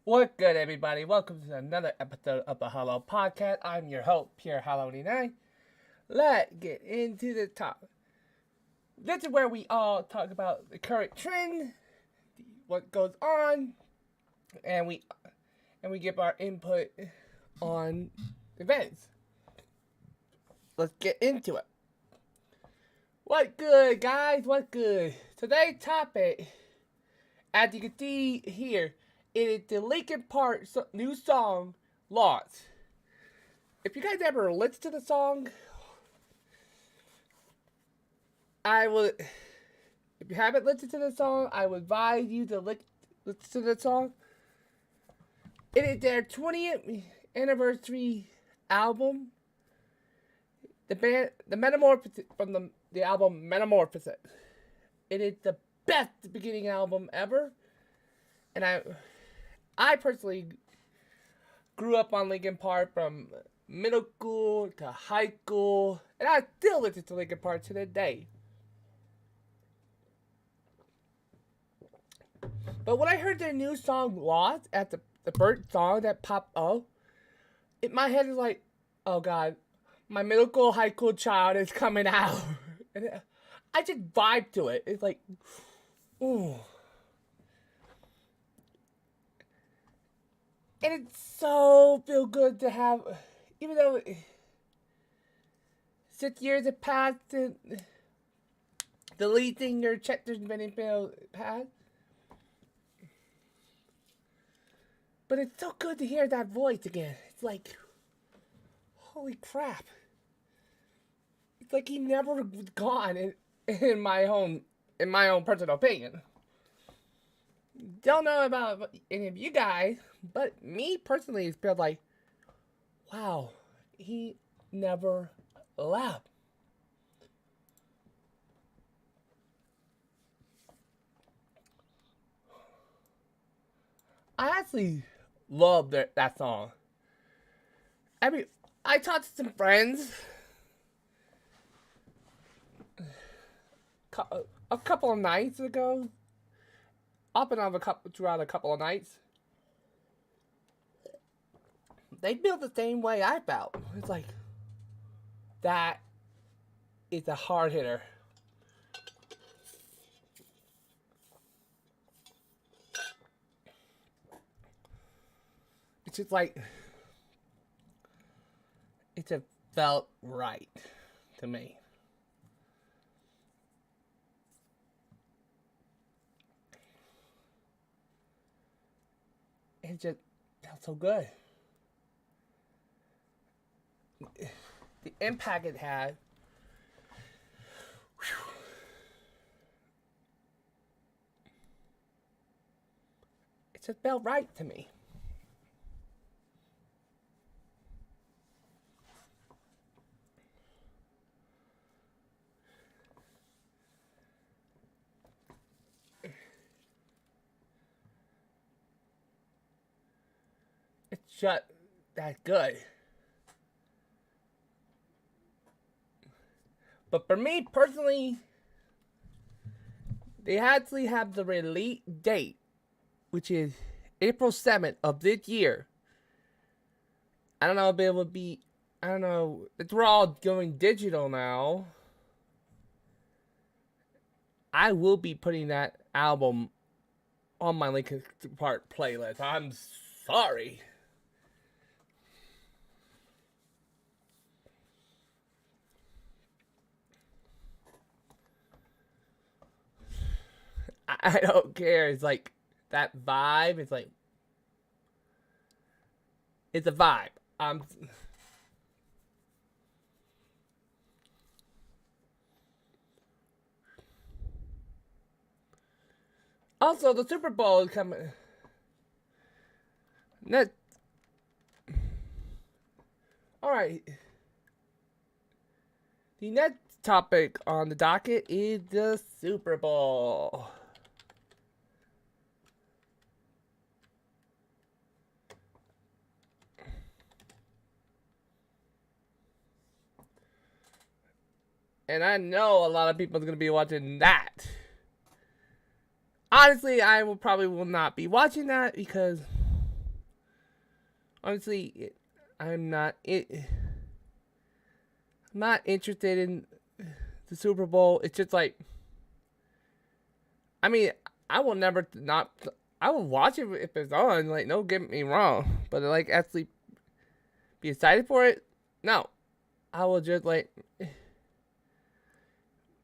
What good, everybody? Welcome to another episode of the Hollow Podcast. I'm your host, Pierre Hollow89. Let's get into the topic. This is where we all talk about the current trend, what goes on, and we give our input on events. Let's get into it. What good, guys? What good? Today's topic, as you can see here, it is the Linkin Park new song, Lost. If you guys ever listen to the song, if you haven't listened to the song, I would advise you to listen to the song. It is their 20th anniversary album. The Metamorphosis, from the album Metamorphosis. It is the best beginning album ever. And I personally grew up on Linkin Park from middle school to high school, and I still listen to Linkin Park to this day. But when I heard their new song Lost at the first song that popped up, in my head is like, oh god, my middle school, high school child is coming out. And I just vibe to it. It's like, ooh. And it's so feel good to have, even though 6 years have passed since the lead singer Chester Benningfield passed. But it's so good to hear that voice again. It's like, holy crap. It's like he never was gone in my own personal opinion. Don't know about any of you guys, but me personally, it feels like, wow, he never left. I actually love that song. I talked to some friends a couple of nights ago, up and on throughout a couple of nights. They feel the same way I felt. It's like, that is a hard hitter. It's just like, it just felt right to me. It just felt so good. The impact it had. Whew, it just felt right to me. It's just that good. But for me personally, they actually have the release date, which is April 7th of this year. I don't know if it would be, I don't know, we're all going digital now. I will be putting that album on my Linkin Park playlist. I'm sorry. I don't care. It's like that vibe. It's like, it's a vibe. Also, the Super Bowl is coming. Next. All right. The next topic on the docket is the Super Bowl. And I know a lot of people are going to be watching that. Honestly, I will not be watching that because honestly, I'm not not interested in the Super Bowl. It's just like, I mean, I will never not. I will watch it if it's on. Like, don't get me wrong, but like actually be excited for it. No, I will just like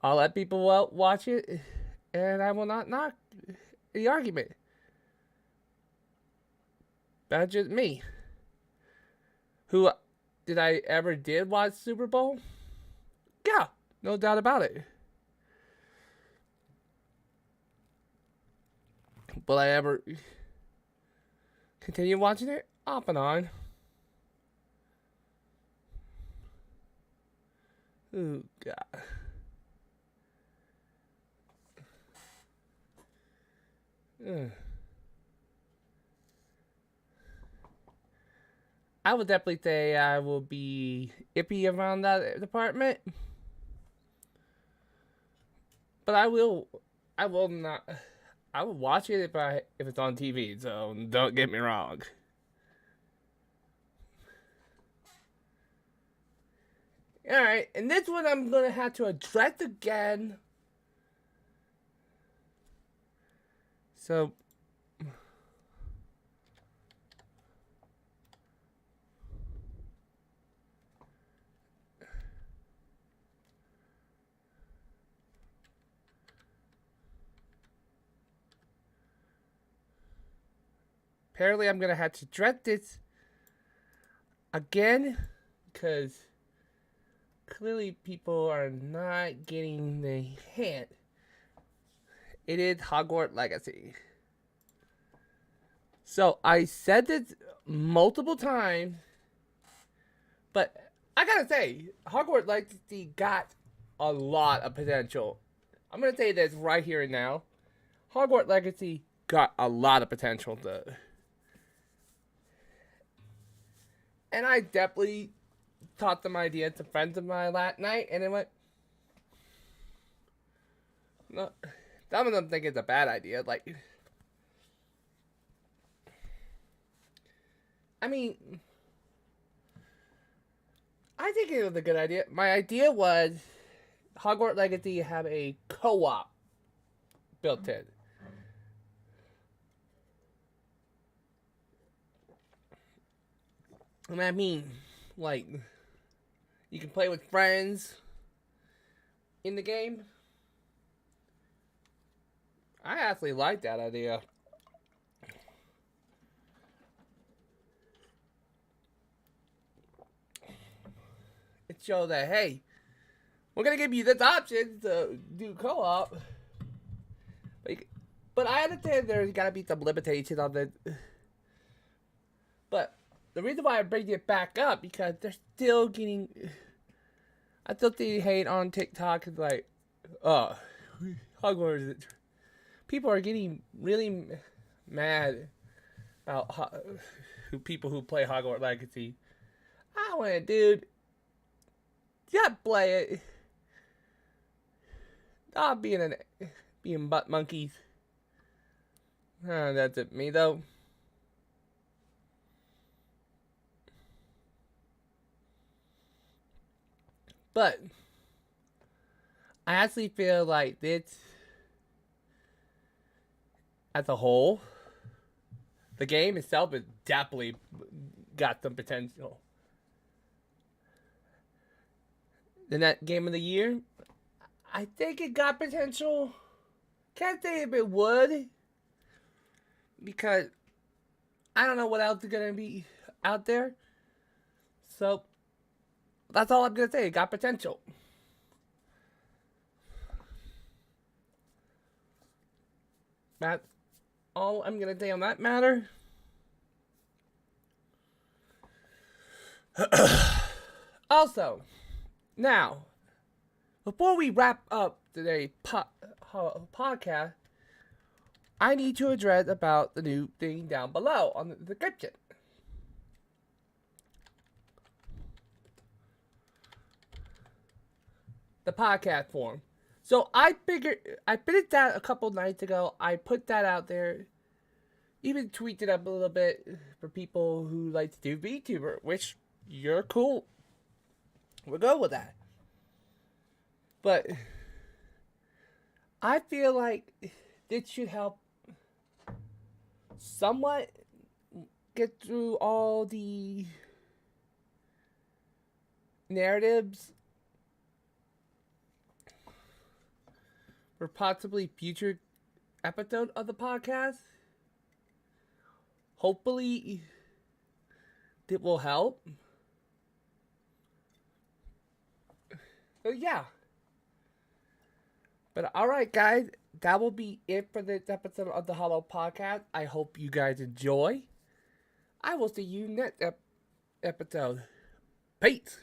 I'll let people watch it, and I will not knock the argument. That's just me. Who did I ever did watch Super Bowl? Yeah, no doubt about it. Will I ever continue watching it? Off and on. Oh God. Ugh. I would definitely say I will be iffy around that department. But I will not. I will watch it if it's on TV. So don't get me wrong. All right, and this one I'm gonna have to address again. So. Apparently, I'm gonna have to address this again because clearly people are not getting the hint. It is Hogwarts Legacy. So I said this multiple times, but I gotta say, Hogwarts Legacy got a lot of potential. I'm gonna say this right here and now. Hogwarts Legacy got a lot of potential to. And I definitely taught them idea to friends of mine last night, and it went, no, some of them think it's a bad idea. Like, I mean, I think it was a good idea. My idea was Hogwarts Legacy have a co-op built in. And I mean, like, you can play with friends in the game. I actually like that idea. It shows that, hey, we're going to give you this option to do co-op. But I understand there's got to be some limitation on it. But the reason why I bring it back up, because they're still getting... I still see hate on TikTok. It's like, Hogwarts... People are getting really mad about people who play Hogwarts Legacy. I went, dude, just play it. Stop being butt monkeys. That's it, me though. But I actually feel like this, as a whole, the game itself has definitely got some potential. The net game of the year, I think it got potential. Can't say if it would, because I don't know what else is gonna be out there. So that's all I'm gonna say. It got potential. That's all I'm gonna say on that matter. Also, now, before we wrap up today's podcast, I need to address about the new thing down below on the description. The podcast form. So I finished that a couple nights ago. I put that out there even tweaked it up a little bit for people who like to do VTuber, which you're cool. We'll go with that. But I feel like this should help somewhat get through all the narratives for possibly future episode of the podcast. Hopefully, it will help. So yeah. But alright, guys, that will be it for this episode of the Hollow Podcast. I hope you guys enjoy. I will see you next episode. Peace.